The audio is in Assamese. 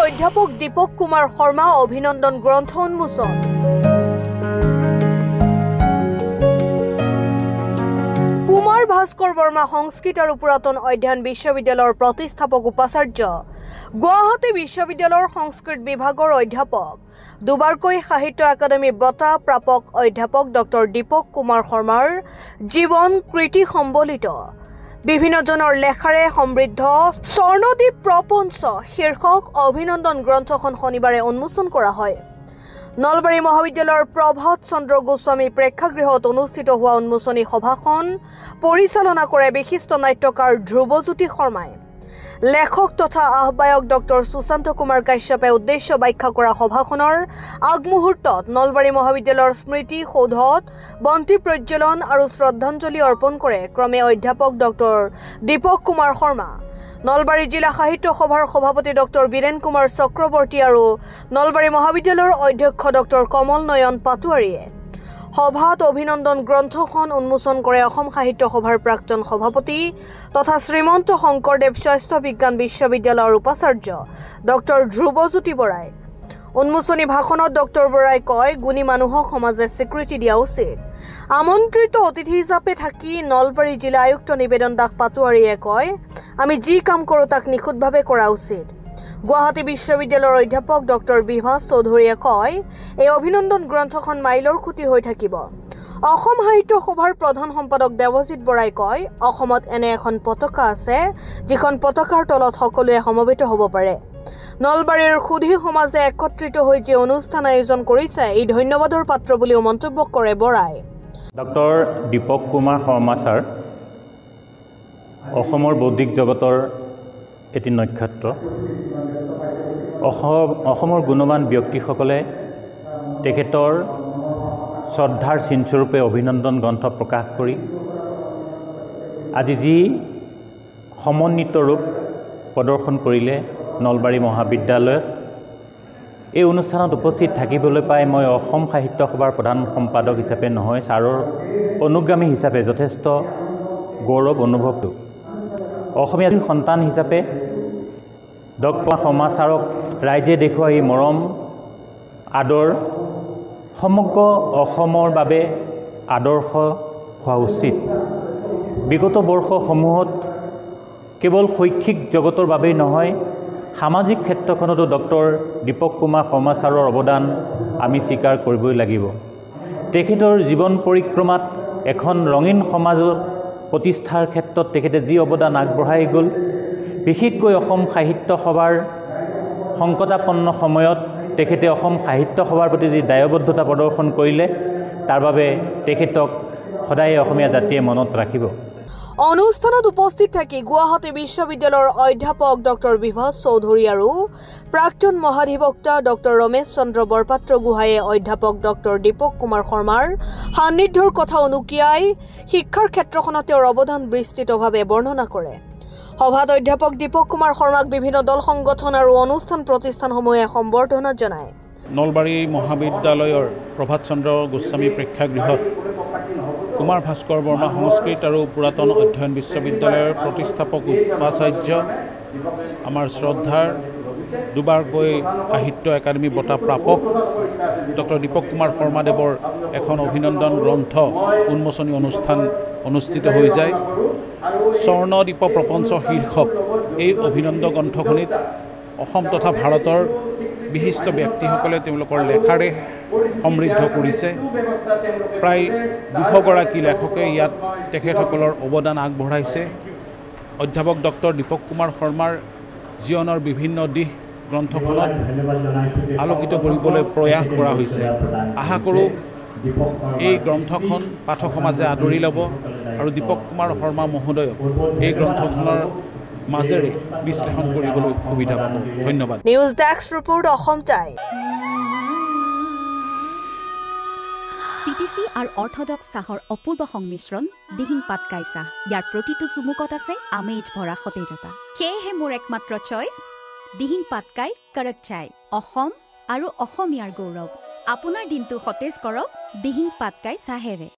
অধ্যাপক দীপক কুমাৰ শৰ্মা অভিনন্দন গ্ৰন্থ উন্মোচন। কুমাৰ ভাস্কৰ বৰ্মা সংস্কৃত আৰু পুৰাতন অধ্যয়ন বিশ্ববিদ্যালয়ৰ প্ৰতিষ্ঠাপক উপাচাৰ্য, গুৱাহাটী বিশ্ববিদ্যালয়ৰ সংস্কৃত বিভাগৰ অধ্যাপক, দুবাৰকৈ সাহিত্য একাডেমী বঁটা প্ৰাপক অধ্যাপক ডক্টৰ দীপক কুমাৰ শৰ্মাৰ জীৱন কৃতি সম্বলিত বিভিন্নজনৰ লেখাৰে সমৃদ্ধ স্বৰ্ণদ্বীপ প্ৰপঞ্চ শীৰ্ষক অভিনন্দন গ্ৰন্থখন শনিবাৰে উন্মোচন কৰা হয়। নলবাৰী মহাবিদ্যালয়ৰ প্ৰভাত চন্দ্ৰ গোস্বামী প্ৰেক্ষাগৃহত অনুষ্ঠিত হোৱা উন্মোচনী সভাখন পৰিচালনা কৰে বিশিষ্ট নাট্যকাৰ ধ্ৰুৱজ্যোতি শৰ্মাই। লেখক তথা আহ্বায়ক ডক্টৰ সুশান্ত কুমাৰ কাশ্যপে উদ্দেশ্য ব্যাখ্যা কৰা সভাখনৰ আগমুহূৰ্তত নলবাৰী মহাবিদ্যালয়ৰ স্মৃতি সৌধত বন্তি প্ৰজ্বলন আৰু শ্ৰদ্ধাঞ্জলি অৰ্পণ কৰে ক্ৰমে অধ্যাপক ডক্টৰ দীপক কুমাৰ শৰ্মা, নলবাৰী জিলা সাহিত্য সভাৰ সভাপতি ডক্টৰ বীৰেন কুমাৰ চক্ৰৱৰ্তী আৰু নলবাৰী মহাবিদ্যালয়ৰ অধ্যক্ষ ডক্টৰ কমল নয়ন পাটোৱাৰীয়ে। সভাত অভিনন্দন গ্ৰন্থখন উন্মোচন কৰে অসম সাহিত্য সভাৰ প্ৰাক্তন সভাপতি তথা শ্ৰীমন্ত শংকৰদেৱ স্বাস্থ্য বিজ্ঞান বিশ্ববিদ্যালয়ৰ উপাচাৰ্য ডক্টৰ ধ্ৰুৱজ্যোতি বৰাই। উন্মোচনী ভাষণত ডক্টৰ বৰাই কয়, গুণী মানুহক সমাজে স্বীকৃতি দিয়া উচিত। আমন্ত্ৰিত অতিথি হিচাপে থাকি নলবাৰী জিলা আয়ুক্ত নিবেদন দাস পাটোৱাৰীয়ে কয়, আমি যি কাম কৰোঁ তাক নিখুঁতভাৱে কৰা উচিত। গুৱাহাটী বিশ্ববিদ্যালয়ৰ অধ্যাপক ডক্টৰ বিভাস চৌধুৰীয়ে কয়, এই অভিনন্দন গ্ৰন্থখন মাইলৰ খুঁটি হৈ থাকিব। অসম সাহিত্য সভাৰ প্ৰধান সম্পাদক দেৱজিৎ বৰাই কয়, অসমত এনে এখন পতাকা আছে যিখন পতাকাৰ তলত সকলোৱে সমবেত হ'ব পাৰে। নলবাৰীৰ সুধী সমাজে একত্ৰিত হৈ যি অনুষ্ঠান আয়োজন কৰিছে এই ধন্যবাদৰ পাত্ৰ বুলিও মন্তব্য কৰে বৰাই। ডক্টৰ দীপক কুমাৰ শৰ্মা ছাৰ অসমৰ বৌদ্ধিক জগতৰ এটি নক্ষত্ৰ। অসমৰ গুণৱান ব্যক্তিসকলে তেখেতৰ শ্ৰদ্ধাৰ চিনস্বৰূপে অভিনন্দন গ্ৰন্থ প্ৰকাশ কৰি আজি যি সমন্বিত ৰূপ প্ৰদৰ্শন কৰিলে নলবাৰী মহাবিদ্যালয়ত, এই অনুষ্ঠানত উপস্থিত থাকিবলৈ পাই মই অসম সাহিত্য সভাৰ প্ৰধান সম্পাদক হিচাপে নহয়, ছাৰৰ অনুগামী হিচাপে যথেষ্ট গৌৰৱ অনুভৱ কৰোঁ। অসমীয়া সন্তান হিচাপে ডক্টৰ শৰ্মা ছাৰক ৰাইজে দেখুওৱা এই মৰম আদৰ সমগ্ৰ অসমৰ বাবে আদৰ্শ হোৱা উচিত। বিগত বৰ্ষসমূহত কেৱল শৈক্ষিক জগতৰ বাবেই নহয়, সামাজিক ক্ষেত্ৰখনতো ডক্টৰ দীপক কুমাৰ শৰ্মা ছাৰৰ অৱদান আমি স্বীকাৰ কৰিবই লাগিব। তেখেতৰ জীৱন পৰিক্ৰমাত এখন ৰঙীন সমাজৰ প্ৰতিষ্ঠাৰ ক্ষেত্ৰত তেখেতে যি অৱদান আগবঢ়াই গ'ল, বিশেষকৈ অসম সাহিত্য সভাৰ সংকটাপন্ন সময়ত তেখেতে অসম সাহিত্য সভাৰ প্ৰতি যি দায়বদ্ধতা প্ৰদৰ্শন কৰিলে, তাৰ বাবে তেখেতক সদায় অসমীয়া জাতিয়ে মনত ৰাখিব। অনুষ্ঠানত উপস্থিত থাকি গুৱাহাটী বিশ্ববিদ্যালয়ৰ অধ্যাপক ডক্টৰ বিভাস চৌধুৰী আৰু প্ৰাক্তন মহাধিবক্তা ডক্টৰ ৰমেশ চন্দ্ৰ বৰপাত্ৰ গোহাঁয়ে অধ্যাপক ডক্টৰ দীপক কুমাৰ শৰ্মাৰ সান্নিধ্যৰ কথা উনুকিয়াই শিক্ষাৰ ক্ষেত্ৰখনত তেওঁৰ অৱদান বিস্তৃতভাৱে বৰ্ণনা কৰে। সভাত অধ্যাপক দীপক কুমাৰ শৰ্মাক বিভিন্ন দল সংগঠন আৰু অনুষ্ঠান প্ৰতিষ্ঠানসমূহে সম্বৰ্ধনা জনায়। নলবাৰী মহাবিদ্যালয়ৰ প্ৰভাত চন্দ্ৰ গোস্বামী প্ৰেক্ষাগৃহত কুমাৰ ভাস্কৰ বৰ্মা সংস্কৃত আৰু পুৰাতন অধ্যয়ন বিশ্ববিদ্যালয়ৰ প্ৰতিষ্ঠাপক উপাচাৰ্য, আমাৰ শ্ৰদ্ধাৰ দুবাৰকৈ সাহিত্য একাডেমী বঁটা প্ৰাপক ডক্টৰ দীপক কুমাৰ শৰ্মাদেৱৰ এখন অভিনন্দন গ্ৰন্থ উন্মোচনী অনুষ্ঠান অনুষ্ঠিত হৈ যায়। স্বৰ্ণদ্বীপ প্ৰপঞ্চ শীৰ্ষক এই অভিনন্দন গ্ৰন্থখনিত অসম তথা ভাৰতৰ বিশিষ্ট ব্যক্তিসকলে তেওঁলোকৰ লেখাৰে সমৃদ্ধ কৰিছে। প্ৰায় 200 গৰাকী লেখকে ইয়াত তেখেতসকলৰ অৱদান আগবঢ়াইছে। অধ্যাপক ডক্টৰ দীপক কুমাৰ শৰ্মাৰ জীৱনৰ বিভিন্ন দিশ গ্ৰন্থখনত আলোকিত কৰিবলৈ প্ৰয়াস কৰা হৈছে। আশা কৰোঁ এই গ্ৰন্থখন পাঠক সমাজে আদৰি ল'ব আৰু দীপক কুমাৰ শৰ্মা মহোদয়ক এই গ্ৰন্থখনৰ মাজেৰে বিশ্লেষণ কৰিবলৈ সুবিধা পাব। ধন্যবাদ। News desk report Assam time. CTC আৰু অৰ্থডক্স চাহৰ অপূৰ্ব সংমিশ্ৰণ দিহিং পাটকাই চাহ। ইয়াৰ প্ৰতিটো চুমুকত আছে আমেজ ভৰা সতেজতা। সেয়েহে মোৰ একমাত্ৰ চইচ দিহিং পাটকাই কৰক চাই। অসম আৰু অসমীয়াৰ গৌৰৱ। আপোনাৰ দিনটো সতেজ কৰক দিহিং পাটকাই চাহেৰে।